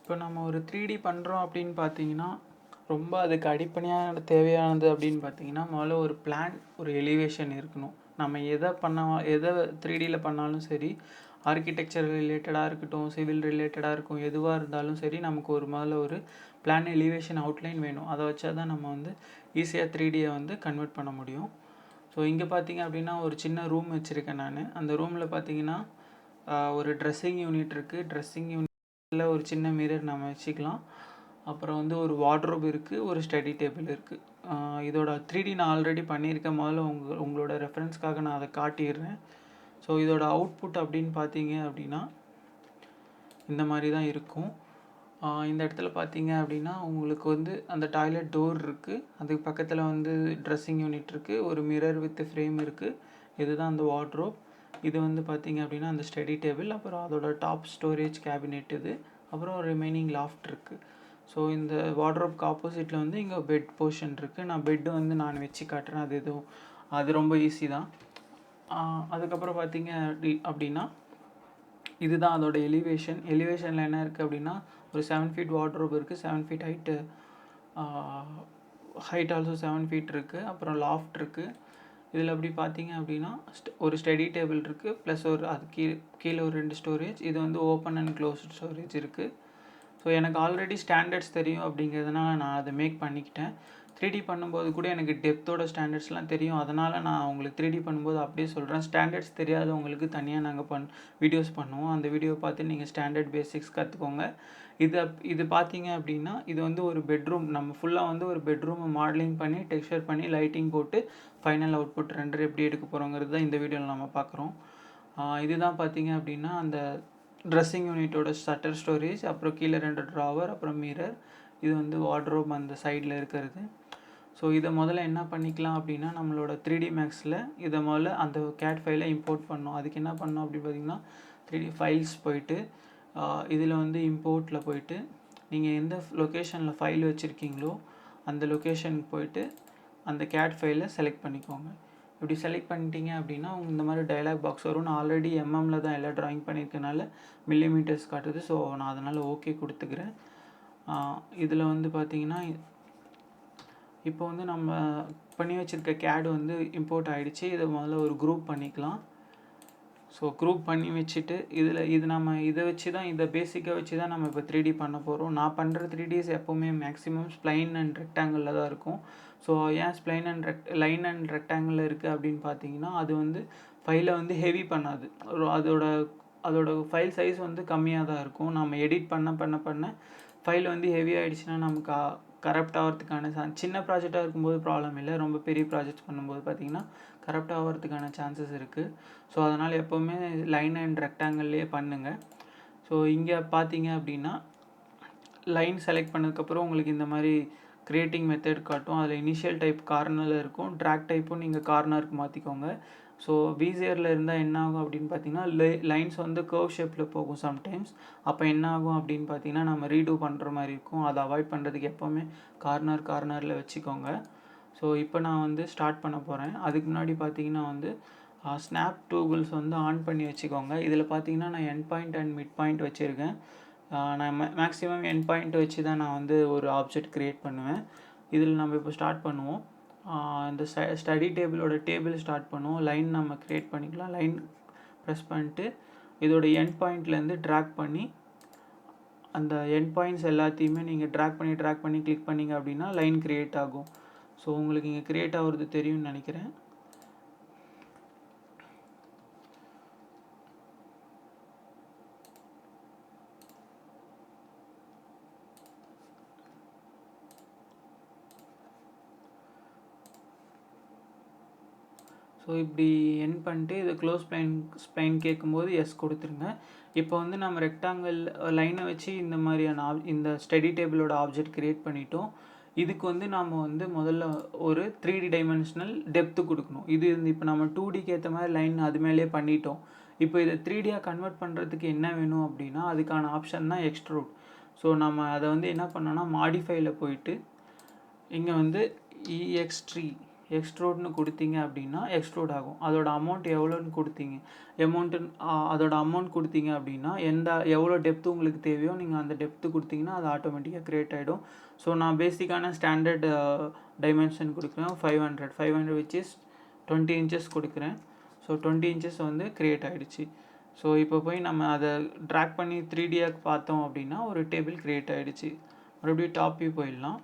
இப்போ நம்ம ஒரு 3D பண்ணுறோம் அப்படின்னு பார்த்தீங்கன்னா, ரொம்ப அதுக்கு அடிப்படையான தேவையானது அப்படின்னு பார்த்தீங்கன்னா, முதல்ல ஒரு பிளான், ஒரு எலிவேஷன் இருக்கணும். நம்ம எதை 3Dல பண்ணாலும் சரி, ஆர்க்கிடெக்சர் ரிலேட்டடாக இருக்கட்டும், சிவில் ரிலேட்டடாக இருக்கும், எதுவாக இருந்தாலும் சரி, நமக்கு முதல்ல ஒரு பிளான், எலிவேஷன், அவுட்லைன் வேணும். அதை வச்சா தான் நம்ம வந்து ஈஸியாக 3Dயை வந்து கன்வெர்ட் பண்ண முடியும். ஸோ இங்கே பார்த்தீங்க அப்படின்னா, ஒரு சின்ன ரூம் வச்சுருக்கேன் நான். அந்த ரூமில் பார்த்தீங்கன்னா, ஒரு ட்ரெஸ்ஸிங் யூனிட் இருக்குது. ட்ரெஸ்ஸிங் யூனிட்டில் ஒரு சின்ன மிரர் நம்ம வச்சுக்கலாம். அப்புறம் வந்து ஒரு வார்ட்ரோப் இருக்குது, ஒரு ஸ்டடி டேபிள் இருக்குது. இதோட 3D நான் ஆல்ரெடி பண்ணியிருக்கேன். முதல்ல உங்களோட ரெஃபரன்ஸ்க்காக நான் அதை காட்டிடுறேன். ஸோ இதோட அவுட்புட் அப்படின்னு பார்த்தீங்க அப்படின்னா இந்த மாதிரி தான் இருக்கும். இந்த இடத்துல பார்த்தீங்க அப்படின்னா உங்களுக்கு வந்து அந்த டாய்லெட் டோர் இருக்குது, அதுக்கு பக்கத்தில் வந்து ட்ரெஸ்ஸிங் யூனிட் இருக்குது, ஒரு மிரர் வித் ஃப்ரேம் இருக்குது. இதுதான் அந்த வார்ட்ரோப். இது வந்து பார்த்தீங்க அப்படின்னா அந்த ஸ்டடி டேபிள், அப்புறம் அதோட டாப் ஸ்டோரேஜ் கேபினெட் இது, அப்புறம் ரிமைனிங் லாஃப்ட் இருக்குது. ஸோ இந்த வார்ட்ரோப்க்கு ஆப்போசிட்டில் வந்து இங்கே பெட் போர்ஷன் இருக்குது. நான் பெட்டு வந்து நான் வச்சு காட்டுறேன். அது ரொம்ப ஈஸி தான். அதுக்கப்புறம் பார்த்தீங்க அப்படின்னா இதுதான் அதோட எலிவேஷனில் என்ன இருக்குது அப்படின்னா, ஒரு 7 feet வார்ட்ரோப் இருக்குது, 7 feet ஹைட் ஆல்சோ 7 feet இருக்குது, அப்புறம் லாஃப்ட் இருக்குது. இதில் அப்படி பார்த்தீங்க அப்படின்னா ஒரு ஸ்டடி டேபிள் இருக்குது, ப்ளஸ் அது கீழே ஒரு 2 ஸ்டோரேஜ். இது வந்து ஓப்பன் அண்ட் க்ளோஸ்ட் ஸ்டோரேஜ் இருக்குது. ஸோ எனக்கு ஆல்ரெடி ஸ்டாண்டர்ட்ஸ் தெரியும் அப்படிங்கிறதுனால நான் அதை மேக் பண்ணிக்கிட்டேன். 3D பண்ணும்போது கூட எனக்கு டெப்த்தோட ஸ்டாண்டர்ட்ஸ்லாம் தெரியும். அதனால் நான் உங்களுக்கு 3D பண்ணும்போது அப்படியே சொல்கிறேன். ஸ்டாண்டர்ட்ஸ் தெரியாதவங்களுக்கு தனியாக நாங்கள் வீடியோஸ் பண்ணுவோம். அந்த வீடியோ பார்த்து நீங்கள் ஸ்டாண்டர்ட் பேசிக்ஸ் கற்றுக்கோங்க. இது பார்த்தீங்க அப்படின்னா இது வந்து ஒரு பெட்ரூம். நம்ம ஃபுல்லாக வந்து ஒரு பெட்ரூமை மாடலிங் பண்ணி, டெக்ஸ்சர் பண்ணி, லைட்டிங் போட்டு ஃபைனல் அவுட்புட் ரெண்டர் எப்படி எடுக்க போகிறோங்கிறது தான் இந்த வீடியோவில் நம்ம பார்க்குறோம். இதுதான் பார்த்தீங்க அப்படின்னா அந்த ட்ரெஸ்ஸிங் யூனிட்டோட ஷட்டர் ஸ்டோரேஜ், அப்புறம் கீழே 2 ட்ராவர், அப்புறம் மிரர். இது வந்து வார்ட்ரோப் அந்த சைடில் இருக்கிறது. ஸோ இதை முதல்ல என்ன பண்ணிக்கலாம் அப்படின்னா, நம்மளோட 3D மேக்ஸில் இதை முதல்ல அந்த கேட் ஃபைலை இம்போர்ட் பண்ணணும். அதுக்கு என்ன பண்ணணும் அப்படின்னு பார்த்தீங்கன்னா, 3D ஃபைல்ஸ் போயிட்டு இதில் வந்து இம்போர்ட்டில் போயிட்டு நீங்கள் எந்த லொக்கேஷனில் ஃபைல் வச்சுருக்கீங்களோ அந்த லொக்கேஷனுக்கு போயிட்டு அந்த கேட் ஃபைலை செலக்ட் பண்ணிக்கோங்க. இப்படி செலக்ட் பண்ணிட்டீங்க அப்படின்னா இந்த மாதிரி டயலாக் பாக்ஸ் வரும். நான் ஆல்ரெடி எம்எம்மில் தான் எல்லாம் ட்ராயிங் பண்ணியிருக்கனால மில்லிமீட்டர்ஸ் காட்டுது. ஸோ நான் அதனால் ஓகே கொடுத்துக்கிறேன். இதில் வந்து பார்த்தீங்கன்னா இப்போ வந்து நம்ம பண்ணி வச்சுருக்க கேடு வந்து இம்போர்ட் ஆகிடுச்சு. இதை முதல்ல ஒரு குரூப் பண்ணிக்கலாம். ஸோ குரூப் பண்ணி வச்சுட்டு இதை வச்சு தான், இதை பேசிக்காக வச்சு தான் நம்ம இப்போ 3D பண்ண போகிறோம். நான் பண்ணுற 3Ds எப்போவுமே மேக்ஸிமம் ஸ்ப்ளைன் அண்ட் ரெக்டாங்கிளில் தான் இருக்கும். ஸோ ஏன் ஸ்ப்ளைன் அண்ட் லைன் அண்ட் ரெக்டாங்கிளில் இருக்குது அப்படின்னு பார்த்தீங்கன்னா, அது வந்து ஃபைலை வந்து ஹெவி பண்ணாது. அதோட ஃபைல் சைஸ் வந்து கம்மியாக தான் இருக்கும். நம்ம எடிட் பண்ண ஃபைல் வந்து ஹெவி ஆகிடுச்சுன்னா நமக்கு கரப்ட் ஆகிறதுக்கான சின்ன ப்ராஜெக்டாக இருக்கும்போது ப்ராப்ளம் இல்லை. ரொம்ப பெரிய ப்ராஜெக்ட்ஸ் பண்ணும்போது பார்த்திங்கன்னா கரப்ட் ஆகிறதுக்கான சான்சஸ் இருக்குது. ஸோ அதனால் எப்போவுமே லைன் அண்ட் ரெக்டாங்கிள்லேயே பண்ணுங்கள். ஸோ இங்கே பார்த்தீங்க அப்படின்னா லைன் செலக்ட் பண்ணதுக்கப்புறம் உங்களுக்கு இந்த மாதிரி கிரியேட்டிங் மெத்தட் காட்டும். அதில் இனிஷியல் டைப் கார்னரில் இருக்கும், ட்ராக் டைப்பும் நீங்கள் கார்னருக்கு மாற்றிக்கோங்க. ஸோ வீசியரில் இருந்தால் என்ன ஆகும் அப்படின்னு பார்த்தீங்கன்னா, லைன்ஸ் வந்து கர்வ் ஷேப்பில் போகும் சம்டைம்ஸ். அப்போ என்ன ஆகும் அப்படின்னு பார்த்தீங்கன்னா, நம்ம ரீடூ பண்ணுற மாதிரி இருக்கும். அதை அவாய்ட் பண்ணுறதுக்கு எப்போவுமே கார்னரில் வச்சுக்கோங்க. ஸோ இப்போ நான் வந்து ஸ்டார்ட் பண்ண போகிறேன். அதுக்கு முன்னாடி பார்த்தீங்கன்னா வந்து ஸ்னாப் டூல்ஸ் வந்து ஆன் பண்ணி வச்சுக்கோங்க. இதில் பார்த்தீங்கன்னா நான் end point and mid point வச்சுருக்கேன். நான் மேக்ஸிமம் எண்ட் பாயிண்ட் வச்சு தான் நான் வந்து ஒரு ஆப்ஜெக்ட் க்ரியேட் பண்ணுவேன். இதில் நம்ம இப்போ ஸ்டார்ட் பண்ணுவோம். இந்த ஸ்டடி டேபிளோட டேபிள் ஸ்டார்ட் பண்ணுவோம். லைன் நம்ம க்ரியேட் பண்ணிக்கலாம். லைன் ப்ரெஸ் பண்ணிட்டு இதோட எண்ட் பாயிண்ட்லேருந்து ட்ராக் பண்ணி அந்த எண்ட் பாயிண்ட்ஸ் எல்லாத்தையுமே நீங்கள் ட்ராக் பண்ணி கிளிக் பண்ணிங்க அப்படின்னா லைன் க்ரியேட் ஆகும். ஸோ உங்களுக்கு இங்கே க்ரியேட் ஆகிறது தெரியும்னு நினைக்கிறேன். ஸோ இப்படி என் பண்ணிட்டு இதை க்ளோஸ் ஸ்ப்ளைன் கேட்கும்போது எஸ் கொடுத்துருங்க. இப்போ வந்து நம்ம ரெக்டாங்கிள் லைனை வச்சு இந்த மாதிரியான இந்த ஸ்டடி டேபிளோட ஆப்ஜெக்ட் க்ரியேட் பண்ணிட்டோம். இதுக்கு வந்து நாம் வந்து முதல்ல ஒரு 3D டைமென்ஷனல் டெப்த்து கொடுக்கணும். இது இப்போ நம்ம 2Dக்கு ஏற்ற மாதிரி லைன் அது மேலே பண்ணிட்டோம். இப்போ இதை 3Dயாக கன்வெர்ட் பண்ணுறதுக்கு என்ன வேணும் அப்படின்னா அதுக்கான ஆப்ஷன் தான் எக்ஸ்ட்ரூட். ஸோ நம்ம அதை வந்து என்ன பண்ணோன்னா மாடிஃபைல போயிட்டு இங்கே வந்து EX3 எக்ஸ்ட்ரூட்னு கொடுத்தீங்க அப்படின்னா எக்ஸ்ட்ரூட் ஆகும். அதோட அமௌண்ட் எவ்வளோன்னு கொடுத்தீங்க அதோட அமௌண்ட் கொடுத்தீங்க அப்படின்னா எவ்வளோ டெப்த்து உங்களுக்கு தேவையோ நீங்கள் அந்த டெப்த்து கொடுத்தீங்கன்னா அது ஆட்டோமேட்டிக்காக க்ரியேட் ஆகிடும். ஸோ நான் பேசிக்கான ஸ்டாண்டர்ட் டைமென்ஷன் கொடுக்குறேன் 500 which is 20 inches கொடுக்குறேன். ஸோ 20 inches வந்து க்ரியேட் ஆகிடுச்சு. ஸோ இப்போ போய் நம்ம அதை ட்ராக் பண்ணி 3Dயாக பார்த்தோம் அப்படின்னா ஒரு டேபிள் க்ரியேட் ஆகிடுச்சு. மறுபடியும் டாப் வியூ போயிடலாம்.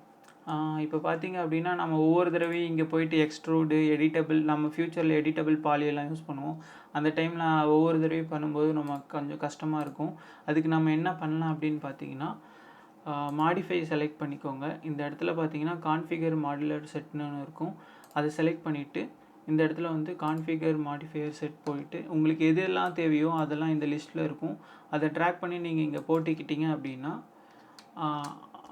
இப்போ பார்த்தீங்க அப்படின்னா நம்ம ஒவ்வொரு தடவையும் இங்கே போயிட்டு எக்ஸ்ட்ரூடு எடிட்டபிள் நம்ம ஃப்யூச்சரில் எடிட்டபிள் பாலியெல்லாம் யூஸ் பண்ணுவோம். அந்த டைமில் ஒவ்வொரு தடவையும் பண்ணும்போது நம்ம கொஞ்சம் கஷ்டமாக இருக்கும். அதுக்கு நம்ம என்ன பண்ணலாம் அப்படின்னு பார்த்தீங்கன்னா மாடிஃபை செலக்ட் பண்ணிக்கோங்க. இந்த இடத்துல பார்த்தீங்கன்னா கான்ஃபிகர் மாடுலர் செட்னு இருக்கும். அதை செலக்ட் பண்ணிவிட்டு இந்த இடத்துல வந்து கான்ஃபிகர் மாடிஃபையர் செட் போயிட்டு உங்களுக்கு எதெல்லாம் தேவையோ அதெல்லாம் இந்த லிஸ்ட்டில் இருக்கும். அதை ட்ராக் பண்ணி நீங்கள் இங்கே போட்டுக்கிட்டீங்க அப்படின்னா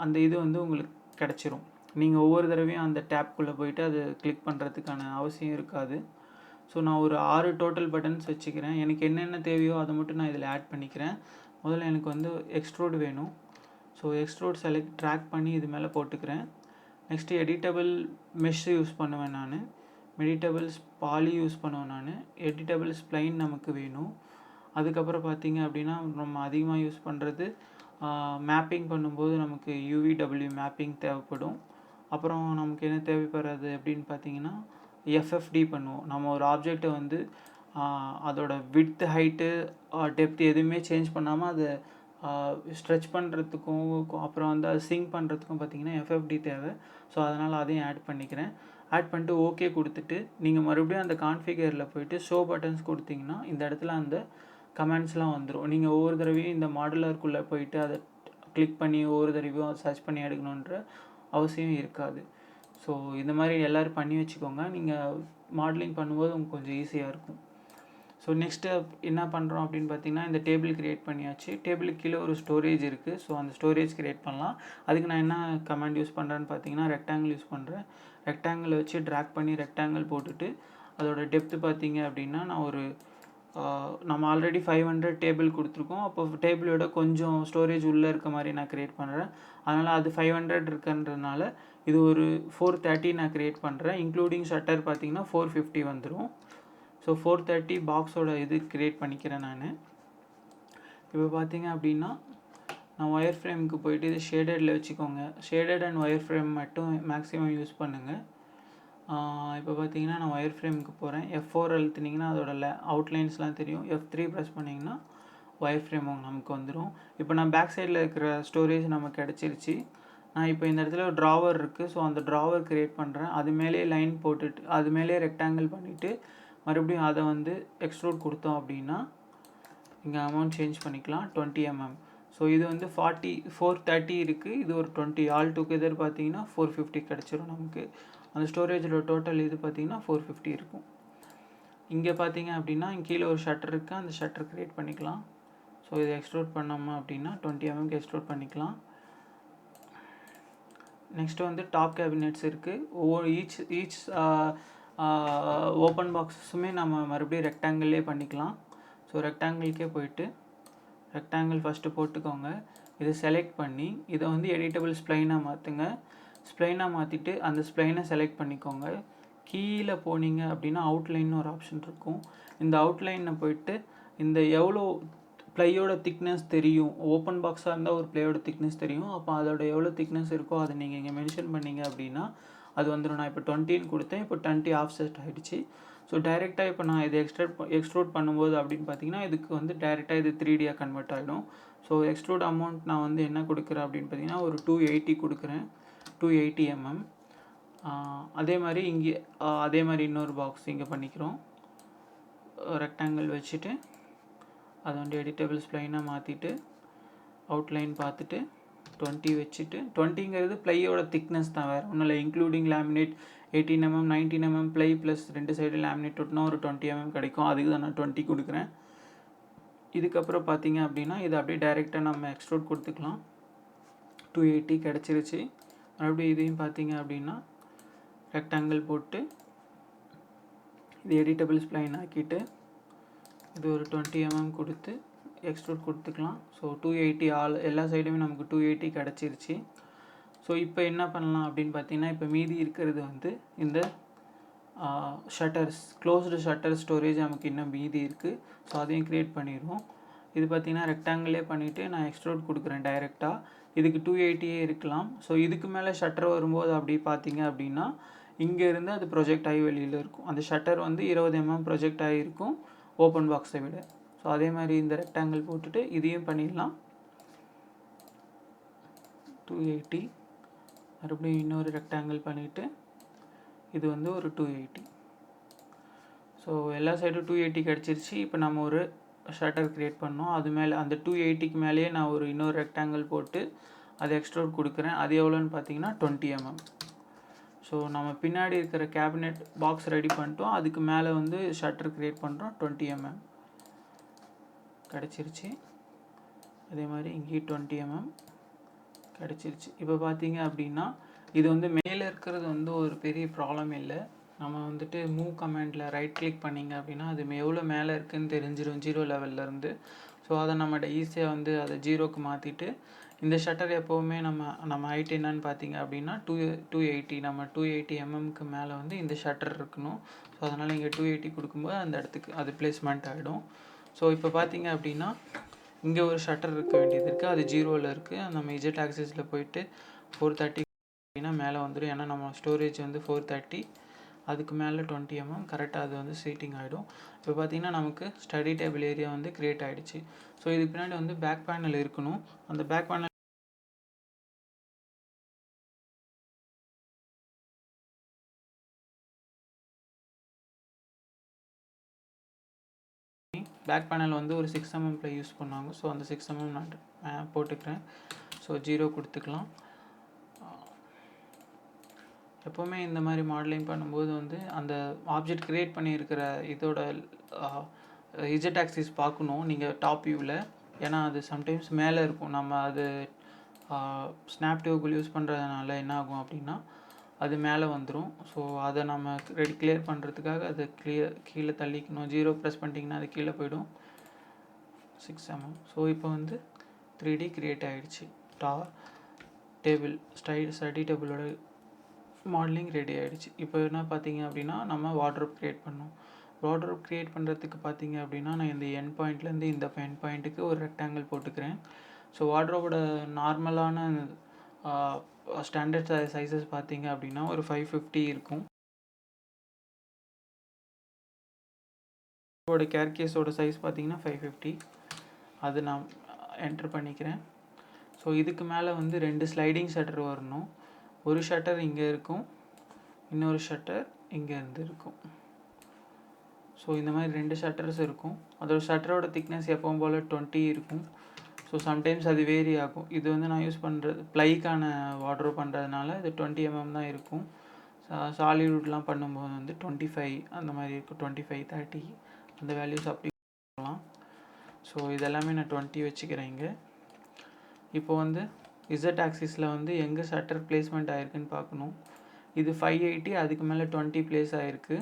அந்த இது வந்து உங்களுக்கு கிடச்சிரும். நீங்கள் ஒவ்வொரு தடவையும் அந்த டேப்குள்ளே போயிட்டு அதை கிளிக் பண்ணுறதுக்கான அவசியம் இருக்காது. ஸோ நான் ஒரு 6 டோட்டல் பட்டன்ஸ் வச்சுக்கிறேன். எனக்கு என்னென்ன தேவையோ அதை மட்டும் நான் இதில் ஆட் பண்ணிக்கிறேன். முதல்ல எனக்கு வந்து எக்ஸ்ட்ரூட் வேணும். ஸோ எக்ஸ்ட்ரூட் செலக்ட் ட்ராக் பண்ணி இது மேலே போட்டுக்கிறேன். நெக்ஸ்ட்டு எடிட்டபிள் மெஷ் யூஸ் பண்ணுவேன் நான். எடிட்டபிள்ஸ் பாலி யூஸ் பண்ணுவேன் நான். எடிட்டபிள் ஸ்ப்ளைன் நமக்கு வேணும். அதுக்கப்புறம் பார்த்தீங்க அப்படின்னா நம்ம அதிகமாக யூஸ் பண்ணுறது மேப்பிங் பண்ணும்போது நமக்கு UVW மேப்பிங் தேவைப்படும். அப்புறம் நமக்கு என்ன தேவைப்படுறது அப்படின்னு பார்த்தீங்கன்னா FFD பண்ணுவோம். நம்ம ஒரு ஆப்ஜெக்டை வந்து அதோட விட்த் ஹைட்டு டெப்த் எதுவுமே சேஞ்ச் பண்ணாமல் அதை ஸ்ட்ரெச் பண்ணுறதுக்கும் அப்புறம் வந்து அதை சிங்க் பண்ணுறதுக்கும் பார்த்திங்கன்னா FFD தேவை. ஸோ அதனால் அதையும் ஆட் பண்ணிக்கிறேன். ஆட் பண்ணிட்டு ஓகே கொடுத்துட்டு நீங்கள் மறுபடியும் அந்த கான்ஃபிகரில் போயிட்டு ஷோ பட்டன்ஸ் கொடுத்தீங்கன்னா இந்த இடத்துல அந்த கமெண்ட்ஸ்லாம் வந்துடும். நீங்கள் ஒவ்வொரு தடவையும் இந்த மாடுலருக்குள்ளே போயிட்டு அதை கிளிக் பண்ணி ஒவ்வொரு தடவையும் சர்ச் பண்ணி எடுக்கணுன்ற அவசியம் இருக்காது. ஸோ இந்த மாதிரி எல்லோரும் பண்ணி வச்சுக்கோங்க. நீங்கள் மாடலிங் பண்ணும்போது உங்களுக்கு கொஞ்சம் ஈஸியாக இருக்கும். ஸோ நெக்ஸ்ட்டு என்ன பண்ணுறோம் அப்படின்னு பார்த்தீங்கன்னா இந்த டேபிள் க்ரியேட் பண்ணியாச்சு. டேபிளுக்கு கீழே ஒரு ஸ்டோரேஜ் இருக்குது. ஸோ அந்த ஸ்டோரேஜ் க்ரியேட் பண்ணலாம். அதுக்கு நான் என்ன கமெண்ட் யூஸ் பண்ணுறேன்னு பார்த்தீங்கன்னா ரெக்டாங்கிள் யூஸ் பண்ணுறேன். ரெக்டாங்கிள் வச்சு ட்ராக் பண்ணி ரெக்டாங்கிள் போட்டுட்டு அதோட டெப்த்து பார்த்தீங்க அப்படின்னா நான் ஒரு நம்ம ஆல்ரெடி 500 டேபிள் கொடுத்துருக்கோம். அப்போ டேபிளோட கொஞ்சம் ஸ்டோரேஜ் உள்ளே இருக்க மாதிரி நான் க்ரியேட் பண்ணுறேன். அதனால் அது 500 இருக்குன்றதுனால இது ஒரு 430 நான் க்ரியேட் பண்ணுறேன். இன்க்ளூடிங் ஷட்டர் பார்த்தீங்கன்னா 450 வந்துடும். ஸோ 430 பாக்ஸோட இது க்ரியேட் பண்ணிக்கிறேன் நான். இப்போ பார்த்தீங்க அப்படின்னா நான் ஒயர் ஃப்ரேமுக்கு போயிட்டு இது ஷேடடில் வச்சுக்கோங்க. ஷேடட் அண்ட் ஒயர் ஃப்ரேம் மட்டும் மேக்ஸிமம் யூஸ் பண்ணுங்கள். இப்போ பார்த்தீங்கன்னா நான் ஒயர் ஃப்ரேமுக்கு போகிறேன். F4 அழுத்தினீங்கன்னா அதோட அவுட்லைன்ஸ்லாம் தெரியும். F3 ப்ரெஸ் பண்ணிங்கன்னா ஒயர் ஃப்ரேம் நமக்கு வந்துடும். இப்போ நான் பேக் சைடில் இருக்கிற ஸ்டோரேஜ் நமக்கு கிடச்சிருச்சு. நான் இப்போ இந்த இடத்துல ஒரு ட்ராவர் இருக்குது. ஸோ அந்த ட்ராவர் க்ரியேட் பண்ணுறேன். அது மேலே லைன் போட்டுட்டு அது மேலே ரெக்டாங்கிள் பண்ணிவிட்டு மறுபடியும் அதை வந்து எக்ஸ்ட்ரூட் கொடுத்தோம் அப்படின்னா இங்கே அமௌண்ட் சேஞ்ச் பண்ணிக்கலாம் 20 mm. ஸோ இது வந்து 430 இருக்குது. இது ஒரு 20 ஆல் டுகெதர் பார்த்தீங்கன்னா 450 கிடச்சிரும் நமக்கு. அந்த ஸ்டோரேஜோட டோட்டல் இது பார்த்திங்கன்னா 450 இருக்கும். இங்கே பார்த்தீங்க அப்படின்னா இங்கே கீழே ஒரு ஷட்டர் இருக்குது. அந்த ஷட்டர் க்ரியேட் பண்ணிக்கலாம். ஸோ இதை எக்ஸ்ட்ரூட் பண்ணோமா அப்படின்னா 20 mm எக்ஸ்ட்ரூட் பண்ணிக்கலாம். நெக்ஸ்ட்டு வந்து டாப் கேபினெட்ஸ் இருக்குது. ஒவ்வொரு ஈச் ஓப்பன் பாக்ஸஸுமே நம்ம மறுபடியும் ரெக்டாங்கிள்லேயே பண்ணிக்கலாம். ஸோ ரெக்டாங்கிள்கே போயிட்டு ரெக்டாங்கிள் ஃபஸ்ட்டு போட்டுக்கோங்க. இதை செலக்ட் பண்ணி இதை வந்து எடிட்டபிள் ஸ்ப்ளைனாக மாற்றுங்க. ஸ்ப்ளைனாக மாற்றிட்டு அந்த ஸ்ப்ளைனை செலக்ட் பண்ணிக்கோங்க. கீழே போனீங்க அப்படின்னா அவுட்லைன்னு ஒரு ஆப்ஷன் இருக்கும். இந்த அவுட்லைனில் போயிட்டு இந்த எவ்வளோ ப்ளையோட திக்னஸ் தெரியும். ஓப்பன் பாக்ஸாக இருந்தால் ஒரு ப்ளையோட திக்னஸ் தெரியும். அப்போ அதோட எவ்வளோ திக்னஸ் இருக்கோ அதை நீங்கள் இங்கே மென்ஷன் பண்ணிங்க அப்படின்னா அது வந்துடும். நான் இப்போ 20 கொடுத்தேன். இப்போ 20 ஆஃப்செட் ஆகிடுச்சு. ஸோ டைரெக்டாக இப்போ நான் இதை எக்ஸ்ட்ரூட் பண்ணும்போது அப்படின்னு பார்த்தீங்கன்னா இதுக்கு வந்து டைரெக்டாக இது 3Dயாக கன்வெர்ட் ஆகிடும். ஸோ எக்ஸ்ட்ரூட் அமௌண்ட் நான் வந்து என்ன கொடுக்குறேன் அப்படின்னு பார்த்தீங்கன்னா ஒரு 280 கொடுக்குறேன். 280 mm. அதே மாதிரி இங்கே அதே மாதிரி இன்னொரு பாக்ஸ் இங்கே பண்ணிக்கிறோம். ரெக்டாங்கிள் வச்சுட்டு அதை வந்து எடிட்டபிள் ஸ்ப்ளைனாக மாற்றிட்டு அவுட்லைன் பார்த்துட்டு 20 வச்சுட்டு 20ங்கிறது ப்ளையோட திக்னஸ் தான், வேறு ஒன்றும் இல்லை. Including laminate 18 mm 19 mm ply plus 2 side laminate ஒட்டினா ஒரு 20 mm கிடைக்கும். அதுக்கு தான் நான் 20 கொடுக்குறேன். இதுக்கப்புறம் பார்த்தீங்க அப்படின்னா இதை அப்படியே டைரெக்டாக நம்ம எக்ஸ்ட்ரூட் கொடுத்துக்கலாம். 280 கிடச்சிருச்சு. மறுபடியும் இதையும் பார்த்தீங்க அப்படின்னா ரெக்டாங்கிள் போட்டு இது எடிட்டபிள் ஸ்ப்ளைன் ஆக்கிட்டு இது ஒரு 20 mm கொடுத்து எக்ஸ்ட்ரூட் கொடுத்துக்கலாம். ஸோ 280 எல்லா சைடுமே நமக்கு 280 கிடச்சிருச்சு. ஸோ இப்போ என்ன பண்ணலாம் அப்படின்னு பார்த்தீங்கன்னா இப்போ மீதி இருக்கிறது வந்து இந்த ஷட்டர்ஸ் க்ளோஸ்டு ஷட்டர் ஸ்டோரேஜ் நமக்கு இன்னும் மீதி இருக்குது. ஸோ அதையும் க்ரியேட் பண்ணிடுவோம். இது பார்த்திங்கன்னா ரெக்டாங்கிளே பண்ணிவிட்டு நான் எக்ஸ்ட்ரூட் கொடுக்குறேன் டைரெக்டாக. இதுக்கு 280 இருக்கலாம். ஸோ இதுக்கு மேலே ஷட்டர் வரும்போது அப்படி பார்த்தீங்க அப்படின்னா இங்கேருந்து அது ப்ரொஜெக்ட் ஆகி வெளியில் இருக்கும். அந்த ஷட்டர் வந்து 20 mm ப்ரொஜெக்ட் ஆகிருக்கும் ஓப்பன் பாக்ஸை விட. ஸோ அதே மாதிரி இந்த ரெக்டாங்கிள் போட்டுட்டு இதையும் பண்ணிடலாம். 280 மறுபடியும் இன்னொரு ரெக்டாங்கிள் பண்ணிவிட்டு இது வந்து ஒரு 280. ஸோ எல்லா சைடும் 280 கிடச்சிருச்சு. இப்போ நம்ம ஒரு ஷட்டர் க்ரியேட் பண்ணோம். அது மேலே அந்த 280க்கு மேலேயே நான் ஒரு இன்னொரு ரெக்டாங்கிள் போட்டு அதை எக்ஸ்ட்ரூட் கொடுக்குறேன். அது எவ்வளோன்னு பார்த்தீங்கன்னா 20 mm. ஸோ நம்ம பின்னாடி இருக்கிற கேபினெட் பாக்ஸ் ரெடி பண்ணிட்டோம். அதுக்கு மேலே வந்து ஷட்டர் க்ரியேட் பண்ணுறோம். 20 mm கிடச்சிருச்சு. அதே மாதிரி இங்கேயும் 20 mm கிடச்சிருச்சு. இப்போ பார்த்தீங்க அப்படின்னா இது வந்து மேலே இருக்கிறது வந்து ஒரு பெரிய ப்ராப்ளம் இல்லை. நம்ம வந்துட்டு மூவ் கமாண்டில் ரைட் கிளிக் பண்ணிங்க அப்படின்னா அது எவ்வளோ மேலே இருக்குதுன்னு தெரிஞ்சிடும் 0 லெவல்லேருந்து. ஸோ அதை நம்ம ஈஸியாக வந்து அதை 0க்கு மாற்றிட்டு இந்த ஷட்டர் எப்போவுமே நம்ம ஹைட் என்னன்னு பார்த்தீங்க அப்படின்னா 280 நம்ம 280 mmக்கு மேலே வந்து இந்த ஷட்டர் இருக்கணும். ஸோ அதனால் இங்கே 280 கொடுக்கும்போது அந்த இடத்துக்கு அது பிளேஸ்மெண்ட் ஆகிடும். ஸோ இப்போ பார்த்தீங்க அப்படின்னா இங்கே ஒரு ஷட்டர் இருக்க வேண்டியது இருக்குது. அது 0ல் இருக்குது. நம்ம இஜெட் ஆக்சிஸில் போயிட்டு 430 அப்படின்னா மேலே வந்துடும். ஏன்னா நம்ம ஸ்டோரேஜ் வந்து 430, அதுக்கு மேலே 20 mm கரெக்டாக அது வந்து சீட்டிங் ஆகிடும். இப்போ பார்த்திங்கன்னா நமக்கு ஸ்டடி டேபிள் ஏரியா வந்து க்ரியேட் ஆகிடுச்சு. ஸோ இதுக்கு பின்னாடி வந்து பேக் பேனல் இருக்கணும். அந்த பேக் பேனல் வந்து ஒரு 6 mmல யூஸ் பண்ணாங்க. ஸோ அந்த 6 mm நான் போட்டுக்கிறேன். ஸோ 0 கொடுத்துக்கலாம். எப்போவுமே இந்த மாதிரி மாடலிங் பண்ணும்போது வந்து அந்த ஆப்ஜெக்ட் க்ரியேட் பண்ணியிருக்கிற இதோட இஜெட் ஆக்சிஸ் பார்க்கணும் நீங்கள் டாப் வியூவில். ஏன்னா அது சம்டைம்ஸ் மேலே இருக்கும். நம்ம அது ஸ்னாப் டேபிள் யூஸ் பண்ணுறதுனால என்ன ஆகும் அப்படின்னா அது மேலே வந்துடும். ஸோ அதை நம்ம கிளியர் பண்ணுறதுக்காக அதை கீழே தள்ளிக்கணும். 0 ப்ரெஸ் பண்ணிட்டீங்கன்னா அது கீழே போயிடும். 6 mm. ஸோ இப்போ வந்து 3D க்ரியேட் ஆகிடுச்சு. டேபிள் ஸ்டடி டேபிளோட மாடலிங் ரெடி ஆகிடுச்சு. இப்போ என்ன பார்த்தீங்க அப்படின்னா நம்ம வார்ட்ரோப் க்ரியேட் பண்ணோம். வார்ட்ரோப் க்ரியேட் பண்ணுறதுக்கு பார்த்தீங்க அப்படின்னா நான் இந்த எண்ட் பாயிண்ட்லேருந்து இந்த எண்ட் பாயிண்ட்டுக்கு ஒரு ரெக்டாங்கிள் போட்டுக்கிறேன். ஸோ வார்ட்ரோபோட நார்மலான ஸ்டாண்டர்ட் சைஸஸ் பார்த்தீங்க அப்படின்னா ஒரு 550 இருக்கும். இதோட கேர்கேஸோட சைஸ் பார்த்தீங்கன்னா 550. அது நான் என்ட்ரு பண்ணிக்கிறேன். ஸோ இதுக்கு மேலே வந்து 2 ஸ்லைடிங் ஷட்டர் வரணும். ஒரு ஷட்டர் இங்கே இருக்கும், இன்னொரு ஷட்டர் இங்கேருந்து இருக்கும். ஸோ இந்த மாதிரி 2 ஷட்டர்ஸ் இருக்கும். அதோட ஷட்டரோட திக்னஸ் எப்பவும் போல் 20 இருக்கும். ஸோ சம்டைம்ஸ் அது வேரி ஆகும். இது வந்து நான் யூஸ் பண்ணுறது ப்ளைக்கான வார்ட்ரோப் பண்ணுறதுனால இது 20 mm தான் இருக்கும். சாலிவுட்லாம் பண்ணும்போது வந்து 25 அந்த மாதிரி இருக்கும். 25, 30 அந்த வேல்யூஸ் அப்படி பண்ணலாம். ஸோ இதெல்லாமே நான் 20 வச்சுக்கிறேன் இங்கே. இப்போ வந்து இசட் ஆக்சிஸில் வந்து எங்கே ஷட்டர் பிளேஸ்மெண்ட் ஆகிருக்குன்னு பார்க்கணும். இது 580, அதுக்கு மேலே 20 பிளேஸ் ஆகிருக்கு.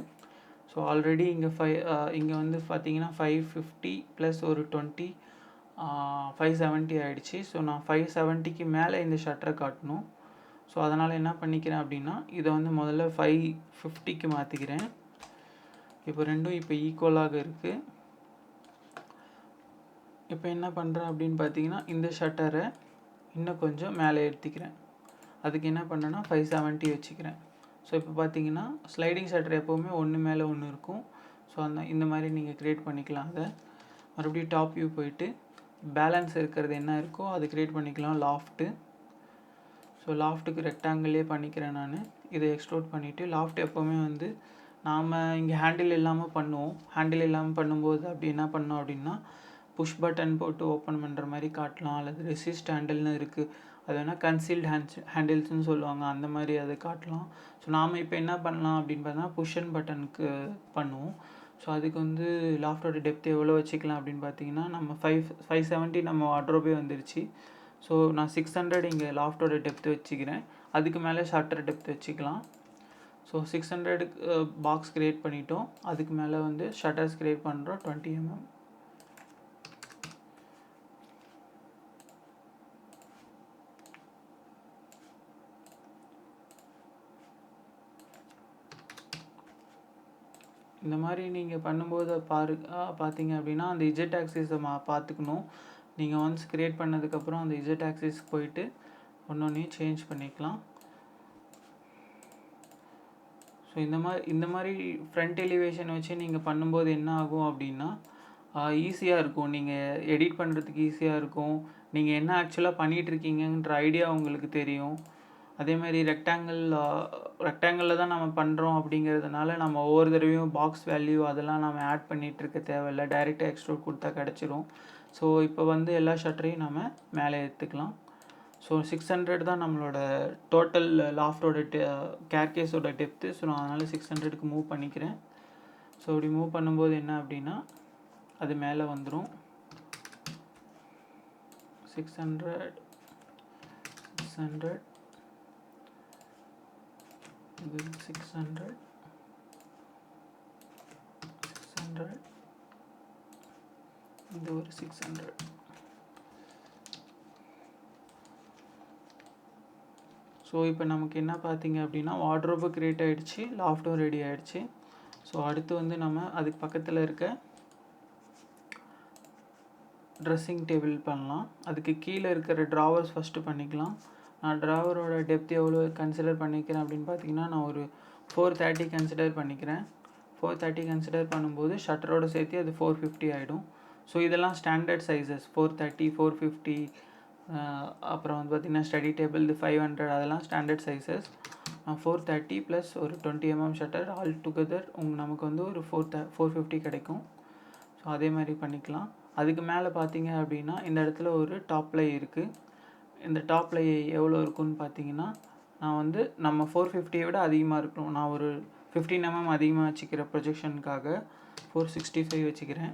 ஸோ ஆல்ரெடி இங்கே வந்து பார்த்தீங்கன்னா 550 ப்ளஸ் ஒரு 20 570 ஆகிடுச்சு. ஸோ நான் 570க்கு மேலே இந்த ஷட்டரை காட்டணும். ஸோ அதனால் என்ன பண்ணிக்கிறேன் அப்படின்னா இதை வந்து முதல்ல 550க்கு மாற்றிக்கிறேன். இப்போ ரெண்டும் இப்போ ஈக்குவலாக இருக்குது. இப்போ என்ன பண்ணுறேன் அப்படின்னு பார்த்தீங்கன்னா இந்த ஷட்டரை இன்னும் கொஞ்சம் மேலே ஏற்றிக்கிறேன். அதுக்கு என்ன பண்ணுறேன்னா 570 வச்சுக்கிறேன். ஸோ இப்போ பார்த்தீங்கன்னா ஸ்லைடிங் ஷட்டர் எப்போவுமே ஒன்று மேலே ஒன்று இருக்கும். ஸோ இந்த மாதிரி நீங்கள் க்ரியேட் பண்ணிக்கலாம். அதை மறுபடியும் டாப் வியூ போயிட்டு பேலன்ஸ் இருக்கிறது என்ன இருக்கோ அது க்ரியேட் பண்ணிக்கலாம். லாஃப்ட்டு. ஸோ லாஃப்ட்டுக்கு ரெக்டாங்கிளே பண்ணிக்கிறேன் நான். இதை எக்ஸ்ட்ரூட் பண்ணிவிட்டு லாஃப்ட் எப்போவுமே வந்து நாம் இங்கே ஹேண்டில் இல்லாமல் பண்ணுவோம். ஹேண்டில் இல்லாமல் பண்ணும்போது அப்படி என்ன பண்ணோம் அப்படின்னா புஷ் பட்டன் போட்டு ஓப்பன் பண்ணுற மாதிரி காட்டலாம். அல்லது ரெசிஸ்ட் ஹேண்டில்னு இருக்குது, அது வேணால் கன்சீல்டு ஹேண்டில்ஸ்னு சொல்லுவாங்க, அந்த மாதிரி அதை காட்டலாம். ஸோ நாம் இப்போ என்ன பண்ணலாம் அப்படின்னு பார்த்தா புஷ் பட்டனுக்கு பண்ணுவோம். ஸோ அதுக்கு வந்து லாஃப்டோட டெப்த் எவ்வளோ வச்சுக்கலாம் அப்படின்னு பார்த்தீங்கன்னா நம்ம 570 நம்ம வார்ட்ரோபே வந்துருச்சு. ஸோ நான் 600 இங்கே லாஃப்டோட டெப்த் வச்சுக்கிறேன். அதுக்கு மேலே ஷட்டர் டெப்த் வச்சுக்கலாம். ஸோ 600 பாக்ஸ் க்ரியேட் பண்ணிட்டோம். அதுக்கு மேலே வந்து ஷட்டர்ஸ் க்ரியேட் பண்ணுறோம் 20 mm. இந்த மாதிரி நீங்கள் பண்ணும்போது பார்த்தீங்க அப்படின்னா அந்த இஜெட் ஆக்சிஸை பார்த்துக்கணும். நீங்கள் ஒன்ஸ் க்ரியேட் பண்ணதுக்கப்புறம் அந்த இஜெட் ஆக்சிஸ்க்கு போயிட்டு ஒன்றொன்றையும் சேஞ்ச் பண்ணிக்கலாம். ஸோ இந்த மாதிரி ஃப்ரண்ட் எலிவேஷன் வச்சு நீங்கள் பண்ணும்போது என்ன ஆகும் அப்படின்னா ஈஸியாக இருக்கும். நீங்கள் எடிட் பண்ணுறதுக்கு ஈஸியாக இருக்கும். நீங்கள் என்ன ஆக்சுவலாக பண்ணிகிட்ருக்கீங்கன்ற ஐடியா உங்களுக்கு தெரியும். அதேமாதிரி ரெக்டாங்கிளில் தான் நம்ம பண்ணுறோம் அப்படிங்கிறதுனால நம்ம ஒவ்வொரு தடவையும் பாக்ஸ் வேல்யூ அதெல்லாம் நம்ம ஆட் பண்ணிகிட்ருக்க தேவையில்லை. டைரெக்டாக எக்ஸ்ட்ரூட் கொடுத்தா கிடச்சிரும். ஸோ இப்போ வந்து எல்லா ஷட்டரையும் நம்ம மேலே எடுத்துக்கலாம். ஸோ 600 தான் நம்மளோட டோட்டல் லாஃப்டோட கேர்கேஸோட டெப்த்து. ஸோ நான் அதனால் 600க்கு மூவ் பண்ணிக்கிறேன். ஸோ இப்படி மூவ் பண்ணும்போது என்ன அப்படின்னா அது மேலே வந்துடும். 600 இது 600 இது ஒரு 600. ஸோ இப்போ நமக்கு என்ன பார்த்தீங்க அப்படின்னா வார்ட்ரோபு க்ரியேட் ஆகிடுச்சு, லாஃப்டும் ரெடி ஆகிடுச்சு. ஸோ அடுத்து வந்து நம்ம அதுக்கு பக்கத்தில் இருக்க ட்ரெஸ்ஸிங் டேபிள் பண்ணலாம். அதுக்கு கீழே இருக்கிற ட்ராவர்ஸ் ஃபஸ்ட்டு பண்ணிக்கலாம். நான் ட்ராவரோட டெப்த் எவ்வளோ கன்சிடர் பண்ணிக்கிறேன் அப்படின்னு பார்த்தீங்கன்னா நான் ஒரு 430 கன்சிடர் பண்ணிக்கிறேன். 430 கன்சிடர் பண்ணும்போது ஷட்டரோட சேர்த்து அது 450 ஆகிடும். ஸோ இதெல்லாம் ஸ்டாண்டர்ட் சைஸஸ். 430, 450, அப்புறம் வந்து பார்த்திங்கன்னா ஸ்டடி டேபிள் இது 500, அதெல்லாம் ஸ்டாண்டர்ட் சைஸஸ். 430 ப்ளஸ் ஒரு 20 mm ஷட்டர் ஆல் டுகெதர் நமக்கு வந்து ஒரு 450 கிடைக்கும். ஸோ அதே மாதிரி பண்ணிக்கலாம். அதுக்கு மேலே பார்த்தீங்க அப்படின்னா இந்த இடத்துல ஒரு டாப் லை இருக்குது. இந்த டாப் லை எவ்வளோ இருக்குன்னு பார்த்தீங்கன்னா நான் வந்து நம்ம 450 விட அதிகமாக இருக்கணும். நான் ஒரு 15 mm அதிகமாக வச்சுக்கிற ப்ரொஜெக்ஷனுக்காக 465 வச்சுக்கிறேன்.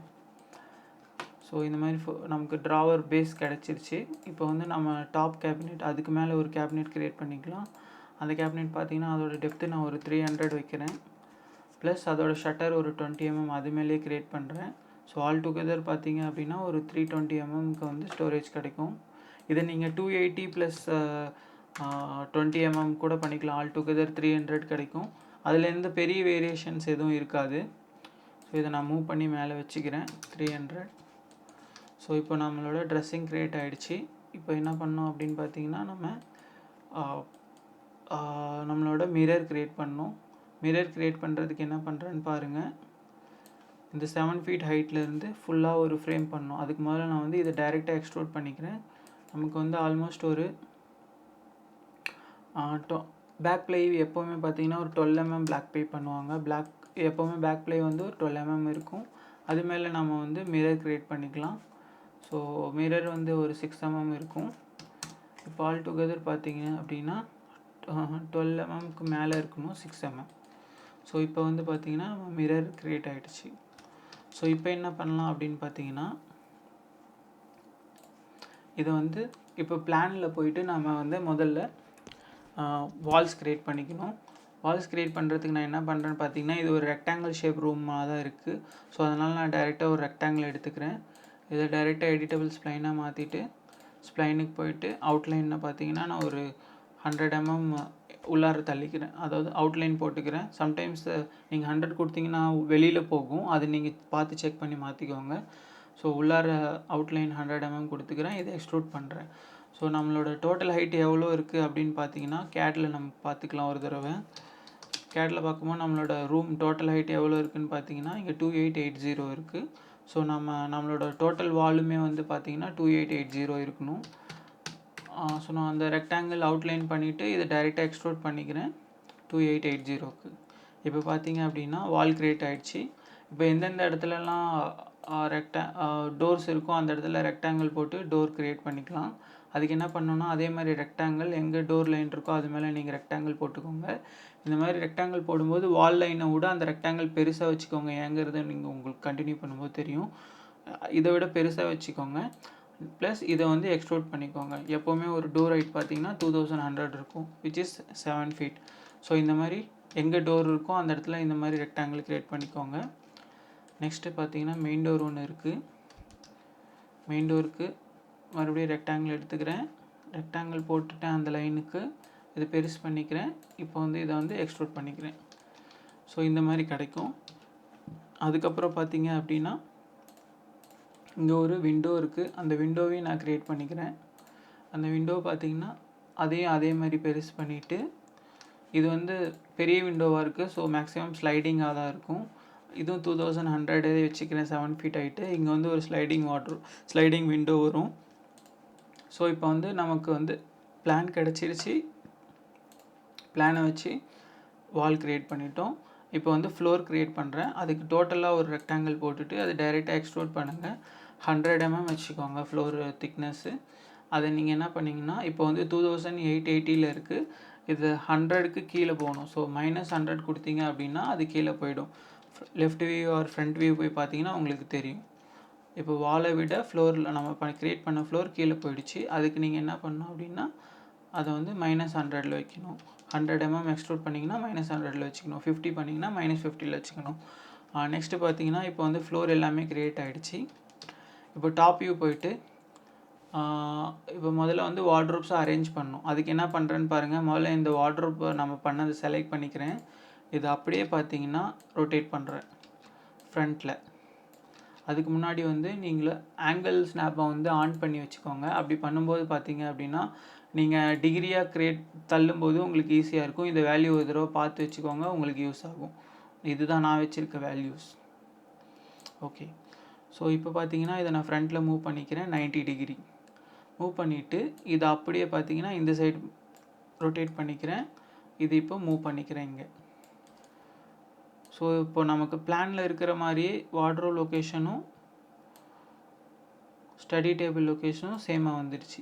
ஸோ இந்த மாதிரி நமக்கு ட்ராவர் பேஸ் கிடச்சிருச்சு. இப்போ வந்து நம்ம டாப் கேபினெட் அதுக்கு மேலே ஒரு கேபினெட் க்ரியேட் பண்ணிக்கலாம். அந்த கேபினெட் பார்த்திங்கன்னா அதோட டெப்த்து நான் ஒரு 300 வைக்கிறேன். ப்ளஸ் அதோட ஷட்டர் ஒரு 20 mm அது மேலேயே க்ரியேட் பண்ணுறேன். ஸோ ஆல் டுகெதர் பார்த்திங்க அப்படின்னா ஒரு 320 mmக்கு வந்து ஸ்டோரேஜ் கிடைக்கும். இதை நீங்கள் 280 ப்ளஸ் 20 mm கூட பண்ணிக்கலாம். ஆல் டுகெதர் 300 கிடைக்கும். அதில் எந்த பெரிய வேரியேஷன்ஸ் எதுவும் இருக்காது. ஸோ இதை நான் மூவ் பண்ணி மேலே வச்சுக்கிறேன் 300. ஸோ இப்போ நம்மளோட ட்ரெஸ்ஸிங் க்ரியேட் ஆகிடுச்சு. இப்போ என்ன பண்ணோம் அப்படின்னு பார்த்தீங்கன்னா நம்மளோட மிரர் க்ரியேட் பண்ணோம். மிரர் க்ரியேட் பண்ணுறதுக்கு என்ன பண்ணுறேன்னு பாருங்கள். இந்த 7 feet ஹைட்லேருந்து ஃபுல்லாக ஒரு ஃப்ரேம் பண்ணோம். அதுக்கு முதல்ல நான் வந்து இதை டைரெக்டாக எக்ஸ்ட்ரூட் பண்ணிக்கிறேன். நமக்கு வந்து ஆல்மோஸ்ட் ஒரு பேக் ப்ளை எப்போவுமே பார்த்தீங்கன்னா ஒரு 12 mm பேக் ப்ளை பண்ணுவாங்க. எப்போவுமே பேக் ப்ளை வந்து ஒரு 12 mm இருக்கும். அது மேலே நம்ம வந்து மிரர் க்ரியேட் பண்ணிக்கலாம். ஸோ மிரர் வந்து ஒரு 6 mm இருக்கும். இப்போ ஆல் டுகெதர் பார்த்தீங்க அப்படின்னா 12 mmக்கு மேலே இருக்கணும் 6 mm. ஸோ இப்போ வந்து பார்த்திங்கன்னா மிரர் க்ரியேட் ஆகிடுச்சு. ஸோ இப்போ என்ன பண்ணலாம் அப்படின்னு பார்த்தீங்கன்னா இதை வந்து இப்போ பிளானில் போயிட்டு நம்ம வந்து முதல்ல வால்ஸ் க்ரியேட் பண்ணிக்கணும். வால்ஸ் க்ரியேட் பண்ணுறதுக்கு நான் என்ன பண்ணுறேன்னு பார்த்தீங்கன்னா இது ஒரு ரெக்டாங்கிள் ஷேப் ரூமாக தான் இருக்குது. ஸோ அதனால் நான் டைரெக்டாக ஒரு ரெக்டாங்கிள் எடுத்துக்கிறேன். இதை டைரெக்டாக எடிட்டபிள் ஸ்ப்ளைனாக மாற்றிட்டு ஸ்ப்ளைனுக்கு போயிட்டு அவுட்லைனில் பார்த்தீங்கன்னா நான் ஒரு 100 mm உள்ளார தள்ளிக்கிறேன். அதாவது அவுட்லைன் போட்டுக்கிறேன். சம்டைம்ஸ் நீங்கள் 100 கொடுத்தீங்கன்னா வெளியில் போகும். அது நீங்கள் பார்த்து செக் பண்ணி மாற்றிக்கோங்க. ஸோ உள்ளார அவுட்லைன் 100 mm கொடுத்துக்கிறேன். இதை எக்ஸ்ட்ரூட் பண்ணுறேன். ஸோ நம்மளோட டோட்டல் ஹைட் எவ்வளோ இருக்குது அப்படின்னு பார்த்தீங்கன்னா கேட்டில் நம்ம பார்த்துக்கலாம். ஒரு தடவை கேட்டில் பார்க்கும்போது நம்மளோட ரூம் டோட்டல் ஹைட் எவ்வளோ இருக்குதுன்னு பார்த்தீங்கன்னா இங்கே 2880 இருக்குது. ஸோ நம்மளோட டோட்டல் வாலுமே வந்து பார்த்திங்கன்னா 2880 இருக்கணும். ஸோ நான் அந்த ரெக்டாங்கிள் அவுட்லைன் பண்ணிவிட்டு இதை டைரெக்டாக எக்ஸ்ட்ரூட் பண்ணிக்கிறேன் 2880க்கு. இப்போ பார்த்தீங்க அப்படின்னா வால் க்ரியேட் ஆகிடுச்சு. இப்போ எந்தெந்த இடத்துலலாம் டோர்ஸ் இருக்கோ அந்த இடத்துல ரெக்டாங்கிள் போட்டு டோர் க்ரியேட் பண்ணிக்கலாம். அதுக்கு என்ன பண்ணணும்னா அதே மாதிரி ரெக்டாங்கிள் எங்கே டோர் லைன் இருக்கோ அது மேலே நீங்கள் ரெக்டாங்கிள் போட்டுக்கோங்க. இந்த மாதிரி ரெக்டாங்கிள் போடும்போது வால் லைனை விட அந்த ரெக்டாங்கிள் பெருசாக வச்சுக்கோங்க. ஏங்கிறது நீங்கள் உங்களுக்கு கண்டினியூ பண்ணும்போது தெரியும். இதை விட பெருசாக வச்சுக்கோங்க. ப்ளஸ் இதை வந்து எக்ஸ்ட்ரூட் பண்ணிக்கோங்க. எப்போவுமே ஒரு டோர் ஹைட் பார்த்தீங்கன்னா 2100 இருக்கும், விச் இஸ் 7 feet. ஸோ இந்த மாதிரி எங்கே டோர் இருக்கோ அந்த இடத்துல இந்த மாதிரி ரெக்டாங்கிள் க்ரியேட் பண்ணிக்கோங்க. நெக்ஸ்ட்டு பார்த்தீங்கன்னா மெயின் டோர் ஒன்று இருக்குது. மெயின் டோருக்கு மறுபடியும் ரெக்டாங்கிள் எடுத்துக்கிறேன். ரெக்டாங்கிள் போட்டுட்டேன் அந்த லைனுக்கு. இதை பெருசு பண்ணிக்கிறேன். இப்போ வந்து இதை வந்து எக்ஸ்ட்ரூட் பண்ணிக்கிறேன். ஸோ இந்த மாதிரி கிடைக்கும். அதுக்கப்புறம் பார்த்தீங்க அப்படின்னா இங்கே ஒரு விண்டோ இருக்குது. அந்த விண்டோவையும் நான் க்ரியேட் பண்ணிக்கிறேன். அந்த விண்டோ பார்த்தீங்கன்னா அதையும் அதே மாதிரி பெருசு பண்ணிவிட்டு, இது வந்து பெரிய விண்டோவாக இருக்குது. ஸோ மேக்ஸிமம் ஸ்லைடிங்காக தான் இருக்கும். இதுவும் 2100 வச்சுக்கிறேன் 7 ஃபீட் ஹைட்டு. இங்கே வந்து ஒரு ஸ்லைடிங் விண்டோ வரும். ஸோ இப்போ வந்து நமக்கு வந்து பிளான் கிடச்சிருச்சு. பிளானை வச்சு வால் க்ரியேட் பண்ணிட்டோம். இப்போ வந்து ஃப்ளோர் க்ரியேட் பண்ணுறேன். அதுக்கு டோட்டலாக ஒரு ரெக்டாங்கிள் போட்டுட்டு அதை டைரெக்டாக எக்ஸ்ட்ரூட் பண்ணுங்கள். 100 mm வச்சுக்கோங்க ஃப்ளோர் திக்னஸ்ஸு. அதை நீங்கள் என்ன பண்ணிங்கன்னா, இப்போ வந்து 2880 இருக்குது. இது 100க்கு கீழே போகணும். ஸோ -100 கொடுத்தீங்க அப்படின்னா அது கீழே போயிடும். Left view R front view போய் பார்த்தீங்கன்னா உங்களுக்கு தெரியும். இப்போ வாலை விட ஃப்ளோரில் நம்ம க்ரியேட் பண்ண ஃப்ளோர் கீழே போயிடுச்சு. அதுக்கு நீங்கள் என்ன பண்ணணும் அப்படின்னா, அதை வந்து -100 வைக்கணும். 100 mm எக்ஸ்ட்ரூட் பண்ணிங்கன்னா -100 வச்சுக்கணும். 50 பண்ணிங்கன்னா -50 வச்சுக்கணும். நெக்ஸ்ட்டு பார்த்தீங்கன்னா இப்போ வந்து ஃப்ளோர் எல்லாமே க்ரியேட் ஆகிடுச்சு. இப்போ டாப் வியூ போயிட்டு இப்போ முதல்ல வந்து வார்ட்ரோப்ஸை அரேஞ்ச் பண்ணணும். அதுக்கு என்ன பண்ணுறேன்னு பாருங்கள். முதல்ல இந்த வார்ட்ரோப் நம்ம பண்ணதை செலக்ட் பண்ணிக்கிறேன். இது அப்படியே பார்த்தீங்கன்னா ரொட்டேட் பண்ணுறேன் ஃப்ரண்ட்டில். அதுக்கு முன்னாடி வந்து நீங்கள் ஆங்கிள் ஸ்னாப்பை வந்து ஆன் பண்ணி வச்சுக்கோங்க. அப்படி பண்ணும்போது பார்த்தீங்க அப்படின்னா நீங்கள் டிகிரியாக தள்ளும்போது உங்களுக்கு ஈஸியாக இருக்கும். இந்த வேல்யூ ஒரு தடவை பார்த்து வச்சுக்கோங்க, உங்களுக்கு யூஸ் ஆகும். இதுதான் நான் வச்சுருக்க வேல்யூஸ். ஓகே. ஸோ இப்போ பார்த்தீங்கன்னா இதை நான் ஃப்ரண்ட்டில் மூவ் பண்ணிக்கிறேன் 90 டிகிரி. மூவ் பண்ணிவிட்டு இதை அப்படியே பார்த்தீங்கன்னா இந்த சைடு ரொட்டேட் பண்ணிக்கிறேன். இது இப்போ மூவ் பண்ணிக்கிறேன் இங்கே. ஸோ இப்போ நமக்கு பிளானில் இருக்கிற மாதிரியே வார்ட்ரோப் லொக்கேஷனும் ஸ்டடி டேபிள் லொக்கேஷனும் சேமாக வந்துடுச்சு.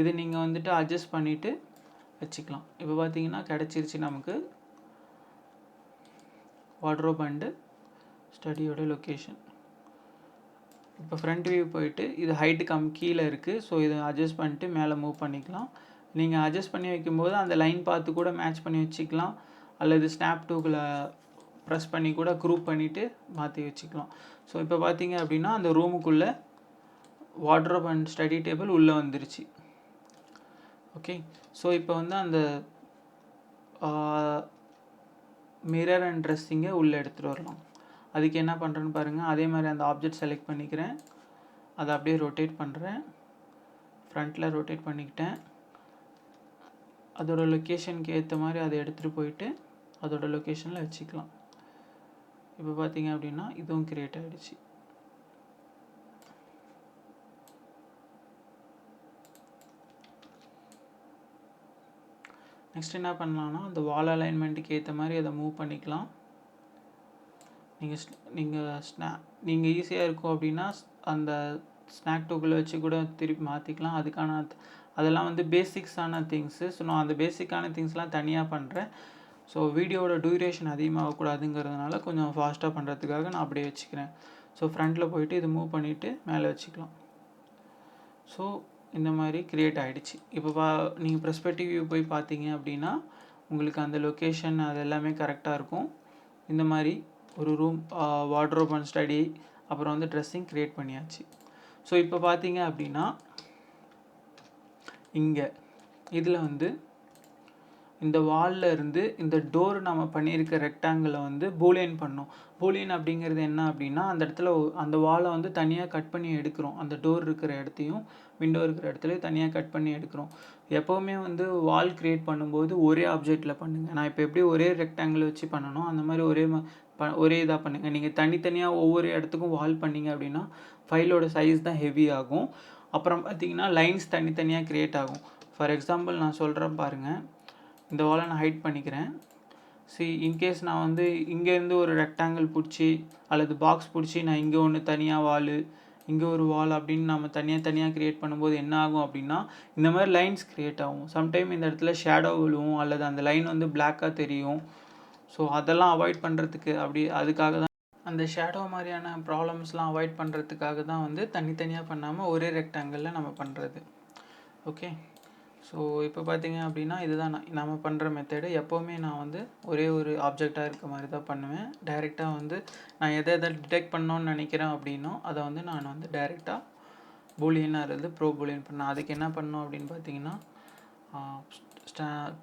இது நீங்கள் வந்துட்டு அட்ஜஸ்ட் பண்ணிவிட்டு வச்சுக்கலாம். இப்போ பார்த்தீங்கன்னா கிடச்சிருச்சு நமக்கு வார்ட்ரோப் அண்டு ஸ்டடியோட லொக்கேஷன். இப்போ ஃப்ரண்ட் வியூ போயிட்டு இது ஹைட்டு கீழே இருக்குது. ஸோ இதை அட்ஜஸ்ட் பண்ணிட்டு மேலே மூவ் பண்ணிக்கலாம். நீங்கள் அட்ஜஸ்ட் பண்ணி வைக்கும்போது அந்த லைன் பார்த்து கூட மேட்ச் பண்ணி வச்சுக்கலாம். அல்லது ஸ்னாப் டூவில் ப்ரெஸ் பண்ணி கூட குரூப் பண்ணிவிட்டு மாற்றி வச்சுக்கலாம். ஸோ இப்போ பார்த்தீங்க அப்படின்னா அந்த ரூமுக்குள்ளே வார்ட்ரோப் அண்ட் ஸ்டடி டேபிள் உள்ளே வந்துருச்சு. ஓகே. ஸோ இப்போ வந்து அந்த மிரர் அண்ட் ட்ரெஸ்ஸிங்கை உள்ளே எடுத்துகிட்டு வரலாம். அதுக்கு என்ன பண்ணுறேன்னு பாருங்கள். அதே மாதிரி அந்த ஆப்ஜெக்ட் செலக்ட் பண்ணிக்கிறேன். அதை அப்படியே ரொட்டேட் பண்ணுறேன். ஃப்ரண்ட்டில் ரொட்டேட் பண்ணிக்கிட்டேன். அதோட லொக்கேஷனுக்கு ஏற்ற மாதிரி அதை எடுத்துகிட்டு போயிட்டு அதோட லொக்கேஷனில் வச்சுக்கலாம். இப்போ பார்த்தீங்க அப்படின்னா இதுவும் க்ரியேட் ஆகிடுச்சு. நெக்ஸ்ட் என்ன பண்ணலான்னா அந்த வால் அலைன்மெண்ட்டுக்கு ஏற்ற மாதிரி அதை மூவ் பண்ணிக்கலாம். நீங்கள் ஈஸியாக இருக்கும் அப்படின்னா அந்த ஸ்னாக் டூக்குள்ளே வச்சு கூட திருப்பி மாற்றிக்கலாம். அதெல்லாம் வந்து பேசிக்ஸான திங்ஸு. ஸோ நான் அந்த பேசிக்கான திங்ஸ்லாம் தனியாக பண்ணுறேன். ஸோ வீடியோவோட டியூரேஷன் அதிகமாகக்கூடாதுங்கிறதுனால கொஞ்சம் ஃபாஸ்ட்டாக பண்ணுறதுக்காக நான் அப்படியே வச்சுக்கிறேன். ஸோ ஃப்ரண்ட்டில் போயிட்டு இது மூவ் பண்ணிவிட்டு மேலே வச்சுக்கலாம். ஸோ இந்த மாதிரி க்ரியேட் ஆகிடுச்சு. இப்போ நீங்கள் பெர்ஸ்பெக்டிவ் வியூ போய் பார்த்தீங்க அப்படின்னா உங்களுக்கு அந்த லொக்கேஷன் அது எல்லாமே கரெக்டாக இருக்கும். இந்த மாதிரி ஒரு ரூம், வார்ட்ரோப் அண்ட் ஸ்டடி, அப்புறம் வந்து ட்ரெஸ்ஸிங் க்ரியேட் பண்ணியாச்சு. ஸோ இப்போ பார்த்தீங்க அப்படின்னா இங்கே இதில் வந்து இந்த வாலில் இருந்து இந்த டோர் நம்ம பண்ணியிருக்க ரெக்டாங்கிளை வந்து பூலியன் பண்ணோம். பூலியன் அப்படிங்கிறது என்ன அப்படின்னா அந்த இடத்துல அந்த வாலை வந்து தனியாக கட் பண்ணி எடுக்கிறோம். அந்த டோர் இருக்கிற இடத்தையும் விண்டோ இருக்கிற இடத்துலையும் தனியாக கட் பண்ணி எடுக்கிறோம். எப்போவுமே வந்து வால் க்ரியேட் பண்ணும்போது ஒரே ஆப்ஜெக்டில் பண்ணுங்கள். நான் இப்போ எப்படி ஒரே ரெக்டாங்கிள் வச்சு பண்ணணும் அந்த மாதிரி ஒரே இதாக பண்ணுங்கள். நீங்கள் தனித்தனியாக ஒவ்வொரு இடத்துக்கும் வால் பண்ணிங்க அப்படின்னா ஃபைலோட சைஸ் தான் ஹெவி ஆகும். அப்புறம் பார்த்தீங்கன்னா லைன்ஸ் தனித்தனியாக க்ரியேட் ஆகும். ஃபார் எக்ஸாம்பிள் நான் சொல்கிறேன் பாருங்கள். இந்த வாலை நான் ஹைட் பண்ணிக்கிறேன். இன்கேஸ் நான் வந்து இங்கேருந்து ஒரு ரெக்டாங்கிள் பிடிச்சி அல்லது பாக்ஸ் பிடிச்சி நான் இங்கே ஒன்று தனியாக வால், இங்கே ஒரு வால் அப்படின்னு நம்ம தனியாக க்ரியேட் பண்ணும்போது என்ன ஆகும் அப்படின்னா இந்த மாதிரி லைன்ஸ் க்ரியேட் ஆகும். சம்டைம் இந்த இடத்துல ஷேடோ விழுவும் அல்லது அந்த லைன் வந்து பிளாக்காக தெரியும். ஸோ அதெல்லாம் அவாய்ட் பண்ணுறதுக்கு அதுக்காக தான் அந்த ஷேடோ மாதிரியான ப்ராப்ளம்ஸ்லாம் அவாய்ட் பண்ணுறதுக்காக தான் வந்து தனித்தனியாக பண்ணாமல் ஒரே ரெக்டாங்கிளில் நம்ம பண்ணுறது. ஓகே. ஸோ இப்போ பார்த்தீங்க அப்படின்னா இதுதான் நம்ம பண்ணுற மெத்தடு. எப்போவுமே நான் வந்து ஒரே ஒரு ஆப்ஜெக்டாக இருக்க மாதிரி தான் பண்ணுவேன். டைரெக்டாக வந்து நான் எதை டிடெக்ட் பண்ணணும்னு நினைக்கிறேன் அப்படின்னோ அதை வந்து நான் வந்து டைரெக்டாக பூலியனாக இருந்து பூலியன் பண்ணேன். அதுக்கு என்ன பண்ணணும் அப்படின்னு பார்த்தீங்கன்னா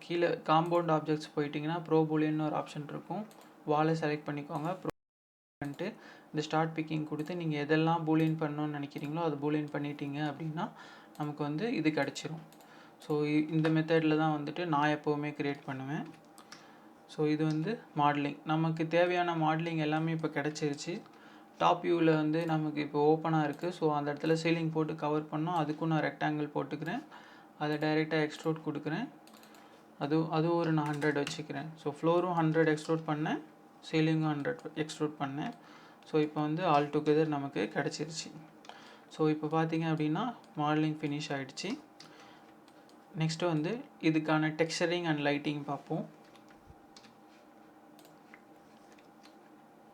கீழே காம்பவுண்ட் ஆப்ஜெக்ட்ஸ் போயிட்டிங்கன்னா பூலியன்னு ஒரு ஆப்ஷன் இருக்கும். வாலை செலக்ட் பண்ணிக்கோங்க. பண்ணிவிட்டு இந்த ஸ்டார்ட் பிக்கிங் கொடுத்து நீங்கள் எதெல்லாம் பூலியன் பண்ணணும்னு நினைக்கிறீங்களோ அது பூலியன் பண்ணிட்டீங்க அப்படின்னா நமக்கு வந்து இது கிடச்சிரும். ஸோ இந்த மெத்தடில் தான் வந்துட்டு நான் எப்போவுமே க்ரியேட் பண்ணுவேன். ஸோ இது வந்து மாடலிங். நமக்கு தேவையான மாடலிங் எல்லாமே இப்போ கிடச்சிருச்சு. டாப் வியூவில் வந்து நமக்கு இப்போ ஓப்பனாக இருக்குது. ஸோ அந்த இடத்துல சீலிங் போட்டு கவர் பண்ணோம். அதுக்கும் நான் ரெக்டாங்கிள் போட்டுக்கிறேன். அதை டைரெக்டாக எக்ஸ்ட்ரூட் கொடுக்குறேன். அது ஒரு நான் 100 வச்சுக்கிறேன். ஸோ ஃப்ளோரும் 100 எக்ஸ்ட்ரூட் பண்ணேன், சீலிங்கும் 100 எக்ஸ்ட்ரூட் பண்ணேன். ஸோ இப்போ வந்து ஆல் டுகெதர் நமக்கு கிடச்சிருச்சு. ஸோ இப்போ பார்த்தீங்க அப்படின்னா மாடலிங் ஃபினிஷ் ஆகிடுச்சு. நெக்ஸ்ட்டு வந்து இதுக்கான டெக்ஸ்சரிங் அண்ட் லைட்டிங் பார்ப்போம்.